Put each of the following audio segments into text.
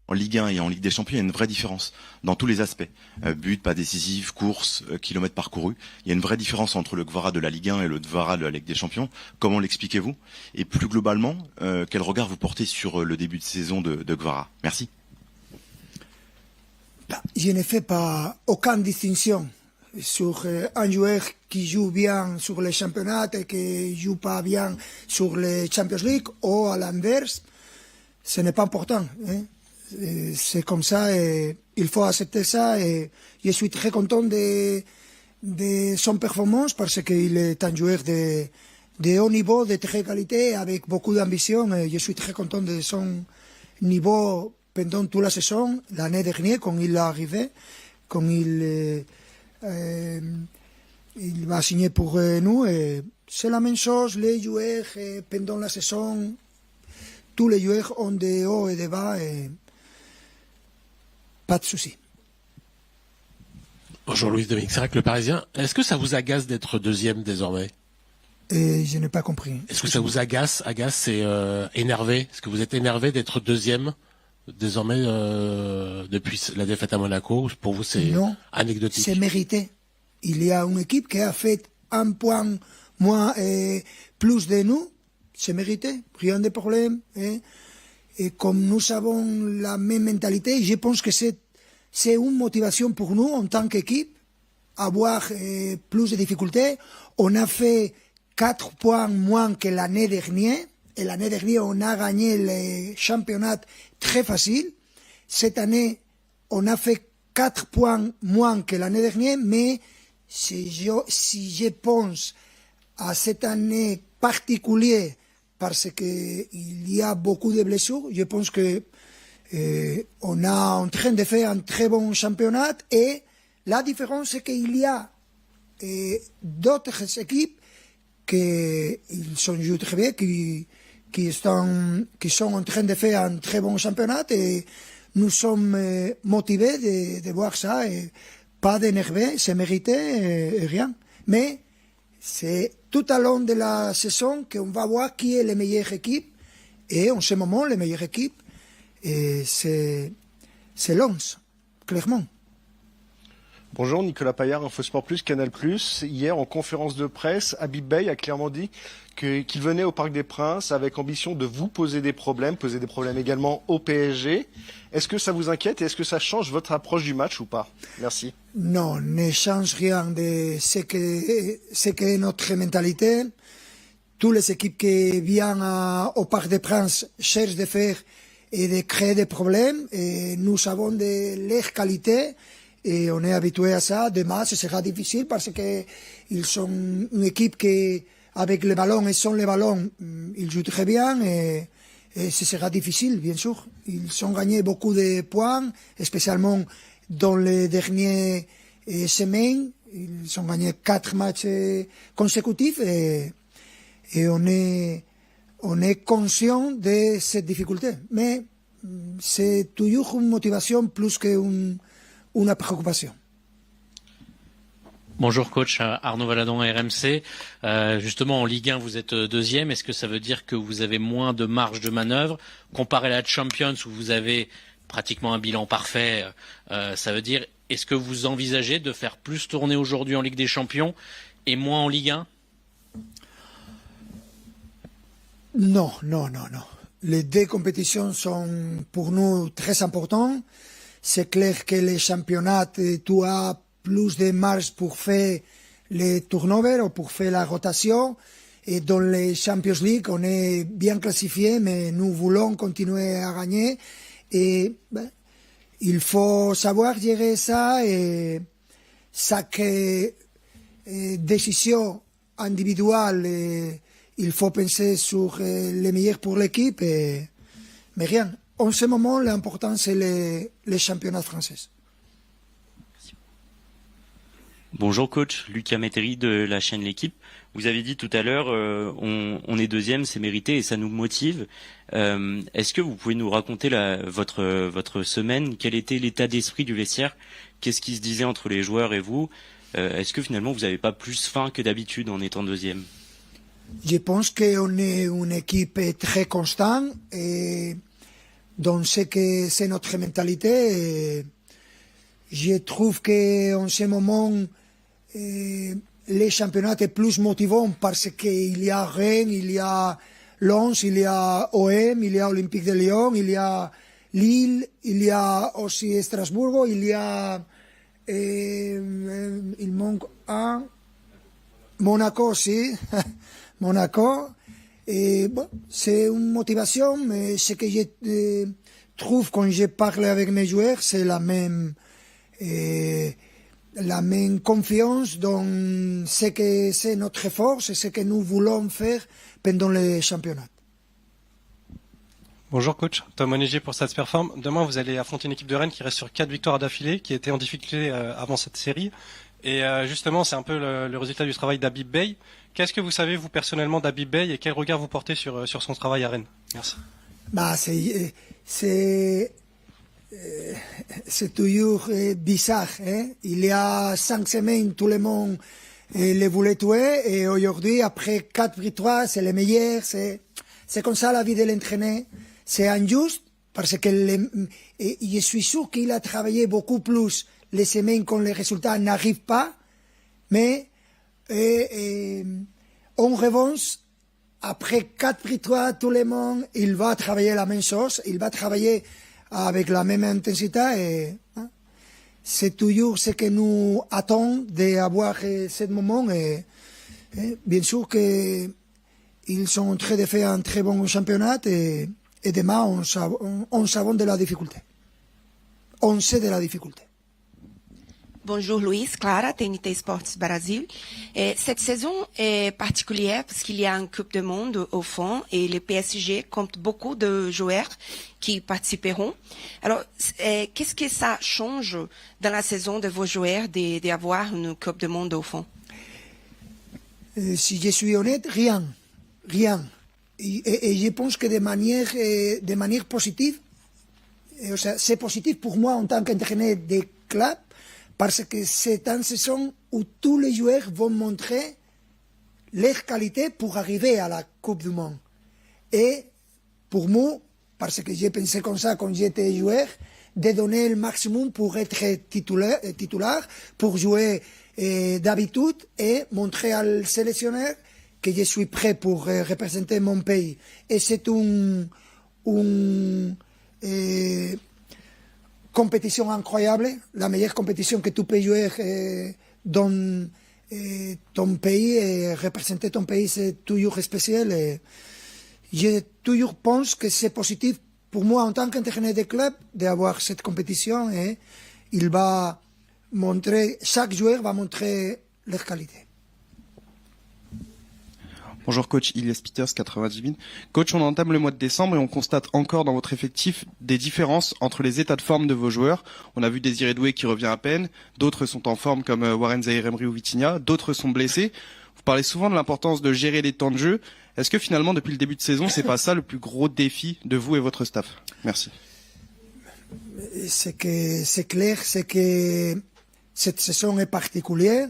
En Ligue 1 et en Ligue des Champions, il y a une vraie différence dans tous les aspects. But, pas décisif, course, kilomètres parcourus. Il y a une vraie différence entre le Kvara de la Ligue 1 et le Kvara de la Ligue des Champions. Comment l'expliquez-vous? Et plus globalement, quel regard vous portez sur le début de saison de Kvara? Merci. Je ne fais pas aucune distinction sur un joueur qui joue bien sur les championnats et qui ne joue pas bien sur les Champions League ou à l'inverse. Ce n'est pas important. C'est comme ça et il faut accepter ça et je suis très content de son performance parce qu'il est un joueur de haut niveau, de très qualité, avec beaucoup d'ambition et je suis très content de son niveau pendant toute la saison. L'année dernière, quand il est arrivé, quand il va signer pour nous, c'est la même chose, les joueurs pendant la saison, tous les joueurs ont des hauts et des bas et pas de souci. Bonjour Louis-Dominique Serac, Le Parisien. Est-ce que ça vous agace d'être deuxième désormais? Je n'ai pas compris. Est-ce que ça vous agace? Agace, c'est énervé. Est-ce que vous êtes énervé d'être deuxième désormais depuis la défaite à Monaco? Pour vous, c'est anecdotique? C'est mérité. Il y a une équipe qui a fait un point moins et plus de nous. C'est mérité. Rien de problème. Et comme nous avons la même mentalité, je pense que c'est une motivation pour nous en tant qu'équipe, avoir plus de difficultés. On a fait 4 points moins que l'année dernière. Et l'année dernière, on a gagné le championnat très facile. Cette année, on a fait 4 points moins que l'année dernière, mais si je pense à cette année particulière, parce qu'il y a beaucoup de blessures, je pense que on est en train de faire un très bon championnat et la différence c'est qu'il y a d'autres équipes qui jouent très bien, qui sont en train de faire un très bon championnat et nous sommes motivés de voir ça et pas d'énerver, c'est mérité et rien. Mais c'est tout au long de la saison qu'on va voir qui est la meilleure équipe et en ce moment, la meilleure équipe, c'est Lens, clairement. Bonjour, Nicolas Paillard, InfoSport Plus, Canal+. Hier, en conférence de presse, Habib Beye a clairement dit qu'il venait au Parc des Princes avec ambition de vous poser des problèmes également au PSG. Est-ce que ça vous inquiète et est-ce que ça change votre approche du match ou pas? Merci. Non, ne change rien de ce qu'est notre mentalité. Toutes les équipes qui viennent au Parc des Princes cherchent de faire et de créer des problèmes. Et nous avons de leur qualité et on est habitué à ça. Demain, ce sera difficile parce qu'ils sont une équipe qui, avec le ballon et sans le ballon, ils jouent très bien et ce sera difficile, bien sûr. Ils ont gagné beaucoup de points, spécialement dans les dernières semaines. Ils ont gagné 4 matchs consécutifs et on est conscient de cette difficulté. Mais c'est toujours une motivation plus qu'une préoccupation. Bonjour coach, Arnaud Valadon, RMC. Justement en Ligue 1 vous êtes deuxième, est-ce que ça veut dire que vous avez moins de marge de manœuvre comparé à la Champions où vous avez pratiquement un bilan parfait? Ça veut dire, est-ce que vous envisagez de faire plus tourner aujourd'hui en Ligue des Champions et moins en Ligue 1? Non. Les deux compétitions sont pour nous très importantes. C'est clair que les championnats, tu as plus de marge pour faire les turnovers ou pour faire la rotation. Et dans les Champions League, on est bien classifié, mais nous voulons continuer à gagner. Et il faut savoir gérer ça et chaque décision individuelle, il faut penser sur le meilleur pour l'équipe. Mais rien. En ce moment, l'important, c'est les championnats français. Bonjour coach, Lucas Métairie de la chaîne L'Équipe. Vous avez dit tout à l'heure, on est deuxième, c'est mérité et ça nous motive. Est-ce que vous pouvez nous raconter votre semaine? Quel était l'état d'esprit du vestiaire? Qu'est-ce qui se disait entre les joueurs et vous? Est-ce que finalement vous n'avez pas plus faim que d'habitude en étant deuxième? Je pense qu'on est une équipe très constante et Donc c'est que c'est notre mentalité. Et je trouve qu'en ce moment, les championnats est plus motivant parce qu'il y a Rennes, il y a Lens, il y a OM, il y a Olympique de Lyon, il y a Lille, il y a aussi Strasbourg, il y a il manque un Monaco aussi, Monaco. Et bon, c'est une motivation, mais ce que je trouve quand je parle avec mes joueurs, c'est la même confiance dans ce que c'est notre force et ce que nous voulons faire pendant les championnats. Bonjour coach, Tom Onégé pour Stats Perform. Demain vous allez affronter une équipe de Rennes qui reste sur 4 victoires d'affilée, qui était en difficulté avant cette série. Et justement c'est un peu le résultat du travail d'Habib Beye. Qu'est-ce que vous savez vous personnellement d'Habib Beye et quel regard vous portez sur son travail à Rennes? Merci. Bah, c'est toujours bizarre. Hein? Il y a 5 semaines, tout le monde les voulait tuer et aujourd'hui, après 4 victoires, c'est le meilleur. C'est comme ça la vie de l'entraîneur. C'est injuste parce que je suis sûr qu'il a travaillé beaucoup plus les semaines quand les résultats n'arrivent pas. Mais en revanche, après 4 victoires, tout le monde, il va travailler la même chose. Il va travailler avec la même intensité. Et, hein, c'est toujours ce que nous attendons d'avoir ce moment. Et bien sûr qu'ils sont en train de faire un très bon championnat. Et demain, on sait de la difficulté. On sait de la difficulté. Bonjour Luis, Clara, TNT Sports Brasil. Cette saison est particulière parce qu'il y a une Coupe du Monde au fond et le PSG compte beaucoup de joueurs qui participeront. Alors, qu'est-ce que ça change dans la saison de vos joueurs d'avoir une Coupe du Monde au fond? Si je suis honnête, rien. Et je pense que de manière positive, c'est positif pour moi en tant qu'entraîneur de club, parce que c'est une saison où tous les joueurs vont montrer leur qualité pour arriver à la Coupe du Monde. Et pour moi, parce que j'ai pensé comme ça quand j'étais joueur, de donner le maximum pour être titulaire, pour jouer d'habitude et montrer au sélectionneur que je suis prêt pour représenter mon pays. Et c'est une compétition incroyable, la meilleure compétition que tu peux jouer dans ton pays et représenter ton pays, c'est toujours spécial. Et je toujours pense que c'est positif pour moi en tant qu'entraîneur de club d'avoir cette compétition et il va montrer, chaque joueur va montrer leur qualité. Bonjour coach, Ilias Peters, 90 000. Coach, on entame le mois de décembre et on constate encore dans votre effectif des différences entre les états de forme de vos joueurs. On a vu Désiré Doué qui revient à peine, d'autres sont en forme comme Warren Zaïre-Emery ou Vitinha, d'autres sont blessés. Vous parlez souvent de l'importance de gérer les temps de jeu. Est-ce que finalement, depuis le début de saison, c'est pas ça le plus gros défi de vous et votre staff? Merci. C'est clair, c'est que cette saison est particulière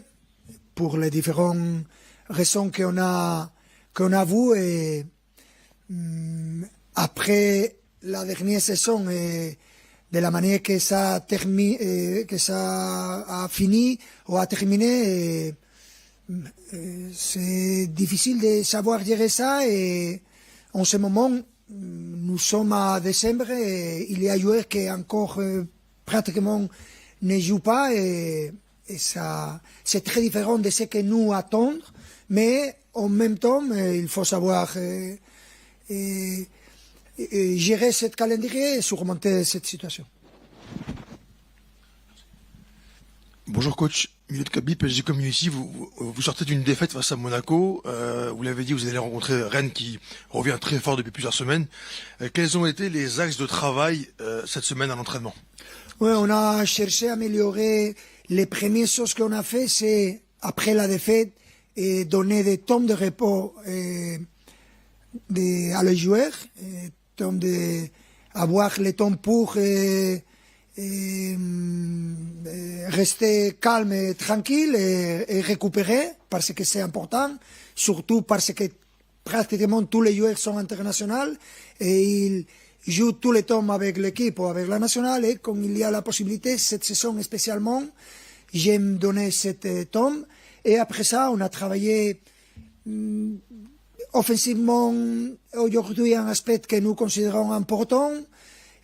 pour les différentes raisons qu'on a vues. Et après la dernière saison et de la manière que ça a fini ou a terminé, c'est difficile de savoir gérer ça. Et en ce moment, nous sommes à décembre et il y a joueurs qui encore pratiquement ne jouent pas et ça, c'est très différent de ce que nous attendons, mais en même temps, il faut savoir gérer ce calendrier et surmonter cette situation. Bonjour coach, milieu de cabine, PSG Community, vous sortez d'une défaite face à Monaco, vous l'avez dit, vous allez rencontrer Rennes qui revient très fort depuis plusieurs semaines. Quels ont été les axes de travail cette semaine à l'entraînement? Oui, on a cherché à améliorer. Les premières choses qu'on a fait, c'est, après la défaite, donner des temps de repos à les joueurs, avoir le temps pour rester calme et tranquille et récupérer, parce que c'est important, surtout parce que pratiquement tous les joueurs sont internationaux et joue tout le temps avec l'équipe ou avec la nationale, et quand il y a la possibilité, cette saison spécialement, j'aime donner cet temps. Et après ça, on a travaillé offensivement aujourd'hui un aspect que nous considérons important.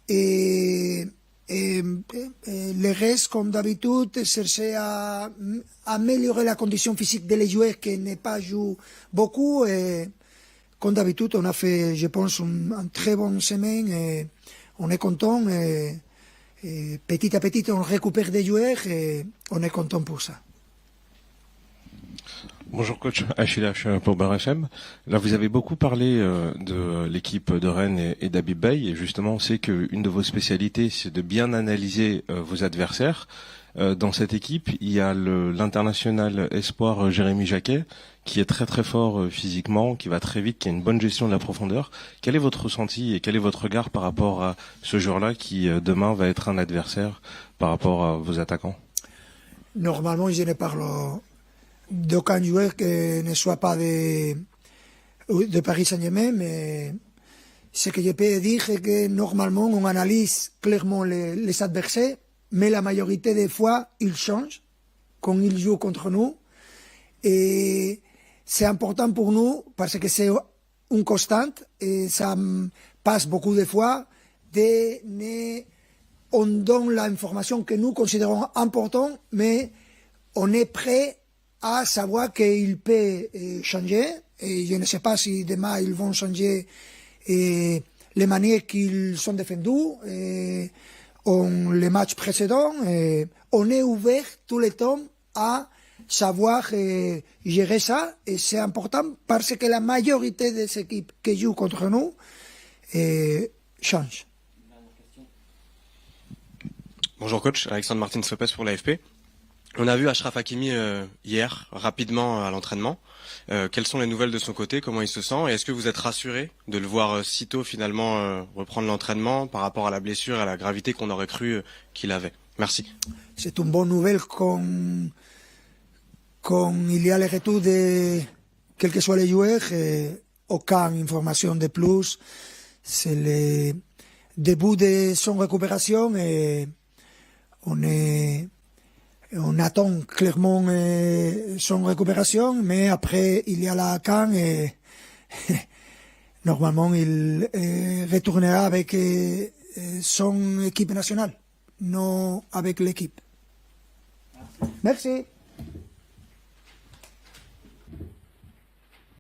Et le reste, comme d'habitude, chercher à améliorer la condition physique des joueurs qui n'ont pas joué beaucoup. Et comme d'habitude, on a fait, je pense, une très bonne semaine et on est content. Et petit à petit, on récupère des joueurs et on est content pour ça. Bonjour coach, Achille H pour Beurre FM. Là, vous avez beaucoup parlé de l'équipe de Rennes et d'Habib Beye, et justement, on sait qu'une de vos spécialités, c'est de bien analyser vos adversaires. Dans cette équipe, il y a l'international espoir Jérémy Jacquet, qui est très très fort physiquement, qui va très vite, qui a une bonne gestion de la profondeur. Quel est votre ressenti et quel est votre regard par rapport à ce joueur-là qui demain va être un adversaire par rapport à vos attaquants? Normalement, je ne parle d'aucun joueur qui ne soit pas de Paris Saint-Germain, mais ce que je peux dire c'est que normalement on analyse clairement les adversaires, mais la majorité des fois ils changent quand ils jouent contre nous, et c'est important pour nous parce que c'est une constante et ça passe beaucoup de fois on donne l'information que nous considérons importante, mais on est prêt à savoir qu'il peut changer, et je ne sais pas si demain ils vont changer les manières qu'ils sont défendus en les matchs précédents. On est ouvert tout le temps à savoir gérer ça, et c'est important parce que la majorité des équipes qui jouent contre nous changent. Bonjour coach, Alexandre Martins-Lopez pour l'AFP. On a vu Achraf Hakimi hier, rapidement à l'entraînement. Quelles sont les nouvelles de son côté? Comment il se sent? Et est-ce que vous êtes rassuré de le voir sitôt finalement reprendre l'entraînement par rapport à la blessure et à la gravité qu'on aurait cru qu'il avait? Merci. C'est une bonne nouvelle quand il y a le retour de quels que soient les joueurs. Aucune information de plus. C'est le début de son récupération et on attend clairement son récupération, mais après il y a la CAN et normalement il retournera avec son équipe nationale, non avec l'équipe. Merci.